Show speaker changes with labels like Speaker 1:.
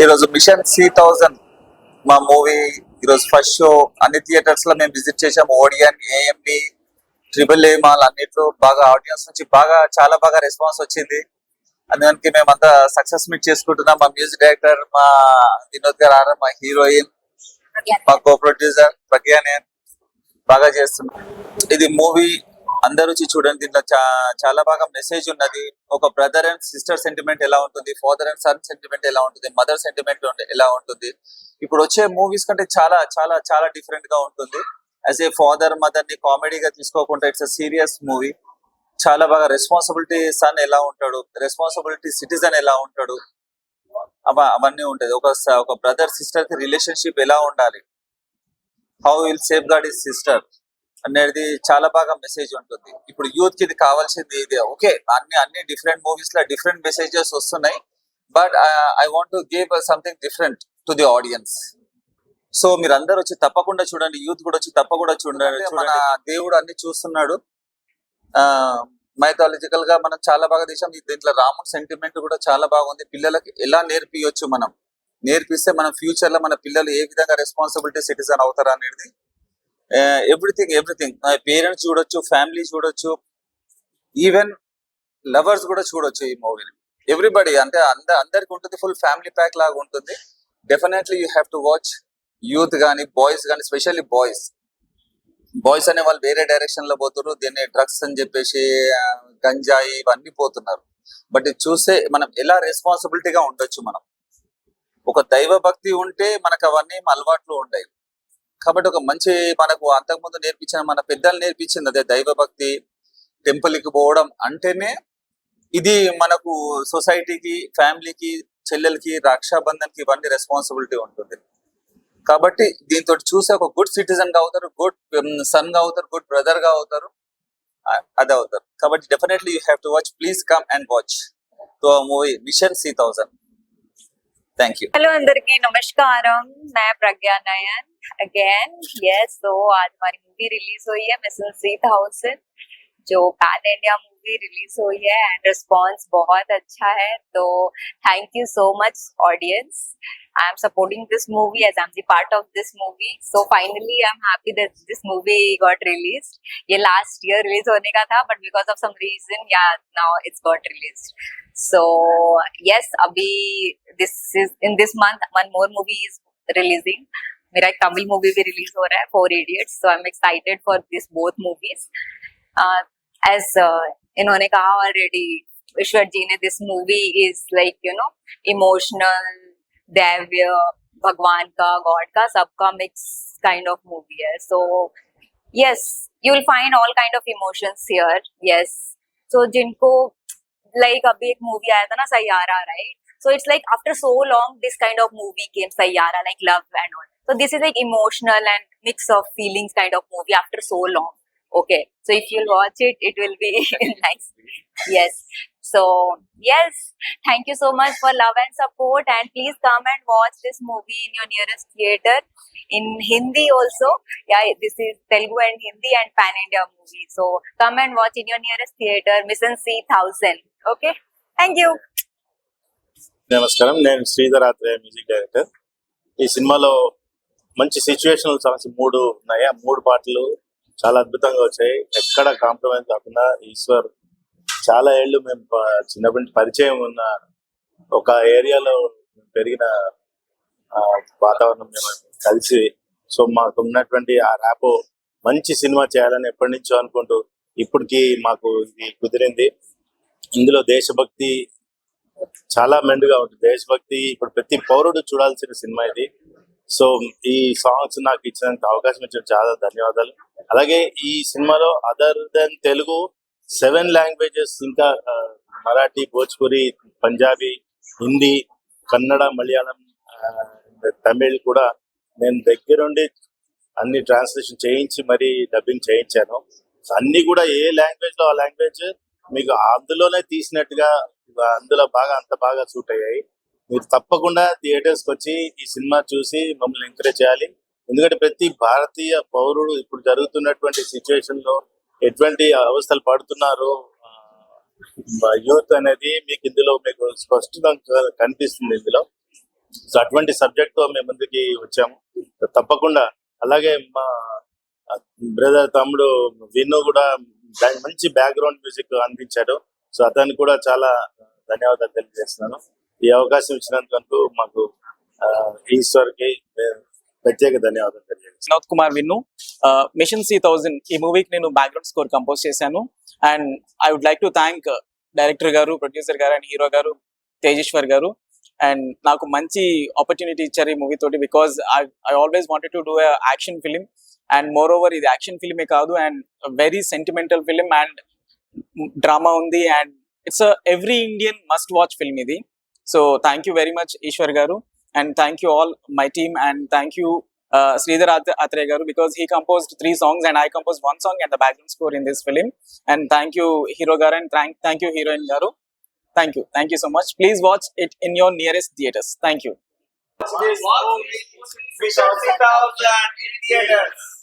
Speaker 1: ఈరోజు machine C1000 మా movie ఈరోజు ఫస్ట్ షో అన్ని థియేటర్స్ లో మేము విజిట్ చేసాము. ఓడియన్, AMD, AAA మాల్ అన్నిట్లో బాగా ఆడియన్స్ నుంచి చాలా బాగా రెస్పాన్స్ వచ్చింది. అందుకని మేమంతా సక్సెస్ మీట్ చేసుకుంటున్నాం. మా మ్యూజిక్ డైరెక్టర్ మా వినోద్ గారు, మా హీరోయిన్, మా కో ప్రొడ్యూసర్ ప్రజ్ఞానే బాగా చేస్తున్నాం. ఇది మూవీ అందరూ వచ్చి చూడండి. దీంట్లో చాలా బాగా మెసేజ్ ఉన్నది. ఒక బ్రదర్ అండ్ సిస్టర్ సెంటిమెంట్ ఎలా ఉంటుంది, ఫాదర్ అండ్ సన్ సెంటిమెంట్ ఎలా ఉంటుంది, మదర్ సెంటిమెంట్ ఎలా ఉంటుంది. ఇప్పుడు వచ్చే మూవీస్ కంటే చాలా చాలా చాలా డిఫరెంట్ గా ఉంటుంది. యాజ్ ఏ ఫాదర్ మదర్ ని కామెడీగా తీసుకోకుండా ఇట్స్ అ సీరియస్ మూవీ. చాలా బాగా రెస్పాన్సిబిలిటీ సన్ ఎలా ఉంటాడు, రెస్పాన్సిబిలిటీ సిటిజన్ ఎలా ఉంటాడు, అవన్నీ ఉంటుంది. ఒక బ్రదర్ సిస్టర్ కి రిలేషన్షిప్ ఎలా ఉండాలి, how will safeguard his sister అనేది చాలా బాగా మెసేజ్ ఉంటుంది. ఇప్పుడు యూత్ కి ఇది కావాల్సింది ఇది. ఓకే, అన్ని డిఫరెంట్ మూవీస్ లో డిఫరెంట్ మెసేజెస్ వస్తున్నాయి. But I want to give something different to the audience. So మీరు అందరు వచ్చి తప్పకుండా చూడండి. యూత్ కూడా వచ్చి తప్పకుండా చూడండి. మన దేవుడు అన్ని చూస్తున్నాడు. మైథాలజికల్ గా మనం చాలా బాగా తీసాం. దీంట్లో రాముడు సెంటిమెంట్ కూడా చాలా బాగుంది. పిల్లలకి ఎలా నేర్పియొచ్చు, మనం నేర్పిస్తే మన ఫ్యూచర్ లో మన పిల్లలు ఏ విధంగా రెస్పాన్సిబిలిటీ సిటిజన్ అవుతారు అనేది ఎవ్రీథింగ్ పేరెంట్స్ చూడొచ్చు, ఫ్యామిలీ చూడొచ్చు, ఈవెన్ లవర్స్ కూడా చూడొచ్చు ఈ మూవీని. ఎవ్రీబడి అంటే అందరికి ఉంటుంది. ఫుల్ ఫ్యామిలీ ప్యాక్ లాగా ఉంటుంది. Definitely you have to watch. Youth కానీ బాయ్స్ కానీ, స్పెషల్లీ బాయ్స్ అనే వాళ్ళు వేరే డైరెక్షన్ లో పోతున్నారు. దీన్ని డ్రగ్స్ అని చెప్పేసి గంజాయి ఇవన్నీ పోతున్నారు. బట్ ఇది చూస్తే మనం ఎలా రెస్పాన్సిబిలిటీగా ఉండొచ్చు. మనం ఒక దైవ భక్తి ఉంటే మనకు అవన్నీ అలవాట్లు ఉంటాయి. కాబట్టి ఒక మంచి మనకు అంతకుముందు నేర్పించిన మన పెద్దలు నేర్పించింది అదే దైవ భక్తి. టెంపుల్ కి పోవడం అంటేనే ఇది మనకు సొసైటీకి, ఫ్యామిలీకి, చెల్లెలకి, రక్షాబంధన్ కి ఇవన్నీ రెస్పాన్సిబిలిటీ ఉంటుంది. కాబట్టి దీంతో చూసి ఒక గుడ్ సిటిజన్ గా అవుతారు, గుడ్ సన్ గా అవుతారు, గుడ్ బ్రదర్ గా అవుతారు, అది అవుతారు. కాబట్టి definitely you have to watch. Please come and watch to movie mission C1000. Thank you.
Speaker 2: Hello अंदरिकी नमस्कारम, मैं प्रज्ञा नयन अगेन। यस, तो आज हमारी मूवी रिलीज हुई है मिशन C1000, जो पैन इंडिया मूवी रिलीज हुई है एंड रिस्पांस बहुत अच्छा है। तो thank you so much audience. I am supporting this movie as I am the part of this movie. So finally I am happy that this movie got released. ये last year release होने का था, but because of some reason, yeah, now it's got released. So yes, अभी in this month one more movie is releasing. मेरा एक Tamil movie भी release हो रहा है, 4 Idiots. So I'm excited for this both movies. As इन्होंने कहा already, ईश्वर जी ने, this movie is like emotional, दैव्य, भगवान का, गॉड का, सबका मिक्स काइंड ऑफ मूवी है. So yes, you will find all kind of emotions here. Yes, so जिनको like अभी एक मूवी आया था ना, Saiyaara, right? So it's like after so long this kind of movie came, Saiyaara, like love and all. So this is like emotional and mix of feelings kind of movie after so long. Okay, so if you'll watch it, it will be nice. Yes, so yes, thank you so much for love and support, and please come and watch this movie in your nearest theater, in Hindi also. Yeah, this is Telugu and Hindi and pan India movie. So come and watch in your nearest theater, Mission C1000. Okay, thank you.
Speaker 3: నమస్కారం, నేను Sridhar Athreya, music director. ఈ సినిమాలో మంచి situational songs 3 ఉన్నాయి. ఆ 3 పాటలు చాలా అద్భుతంగా వచ్చాయి. ఎక్కడ కాంప్రమైజ్ కాకుండా ఈశ్వర్ చాలా ఏళ్ళు మేము చిన్నప్పటి నుంచి పరిచయం ఉన్న ఒక ఏరియాలో పెరిగిన వాతావరణం మేము కలిసి, సో మాకు ఉన్నటువంటి ఆ ర్యాపో మంచి సినిమా చేయాలని ఎప్పటి నుంచో అనుకుంటూ ఇప్పటికి మాకు ఇది కుదిరింది. ఇందులో దేశభక్తి చాలా మెండుగా ఉంటుంది. దేశభక్తి ఇప్పుడు ప్రతి పౌరుడు చూడాల్సిన సినిమా ఇది. సో ఈ సాంగ్స్ నాకు ఇచ్చినంత అవకాశం ఇచ్చిన చాలా ధన్యవాదాలు. అలాగే ఈ సినిమాలో అదర్ దెన్ తెలుగు 7 లాంగ్వేజెస్, ఇంకా మరాఠీ, భోజ్పురి, పంజాబీ, హిందీ, కన్నడ, మలయాళం, తమిళ్ కూడా నేను దగ్గరుండి అన్ని ట్రాన్స్లేషన్ చేయించి మరీ డబ్బింగ్ చేయించాను. అన్ని కూడా ఏ లాంగ్వేజ్ లో ఆ లాంగ్వేజ్ మీకు అందులోనే తీసినట్టుగా అందులో అంత బాగా సూట్ అయ్యాయి. మీరు తప్పకుండా థియేటర్స్ కి వచ్చి ఈ సినిమా చూసి మమ్మల్ని ఎంకరేజ్ చేయాలి. ఎందుకంటే ప్రతి భారతీయ పౌరుడు ఇప్పుడు జరుగుతున్నటువంటి సిచ్యువేషన్ లో ఎటువంటి అవస్థలు పడుతున్నారు యూత్ అనేది మీకు ఇందులో మీకు స్పష్టంగా కనిపిస్తుంది. ఇందులో సో అటువంటి సబ్జెక్ట్ తో మేము ముందుకి వచ్చాము. తప్పకుండా అలాగే మా బ్రదర్ తమ్ముడు విన్ను కూడా మంచి బ్యాక్గ్రౌండ్ మ్యూజిక్ అందించాడు. సో అతనికి కూడా చాలా ధన్యవాదాలు తెలియజేస్తున్నాను. ఈ అవకాశం ఇచ్చినందుకు మాకు ఈశ్వర్కి ప్రత్యేక ధన్యవాదాలు తెలియజేస్తున్నాను.
Speaker 4: వినోద్ కుమార్ విన్ను మిషన్ C1000 ఈ మూవీకి నేను బ్యాక్గ్రౌండ్ స్కోర్ కంపోజ్ చేశాను. And I would like to thank director గారు, ప్రొడ్యూసర్ గారు అండ్ హీరో గారు తేజేశ్వర్ గారు. అండ్ నాకు మంచి ఆపర్చునిటీ ఇచ్చారు ఈ మూవీ తోటి, because I always wanted to do action film. And moreover ఇది యాక్షన్ ఫిలిమే కాదు, and very sentimental film and drama ఉంది. And it's every Indian must watch film ఇది. So thank you very much Eshwar garu, and thank you all my team, and thank you Sridhar Atre garu, because he composed 3 songs and I composed 1 song and the background score in this film. And thank you hero garu, and thank you heroine garu. Thank you so much. Please watch it in your nearest theaters. Thank you.
Speaker 5: Mission 3000 in theaters.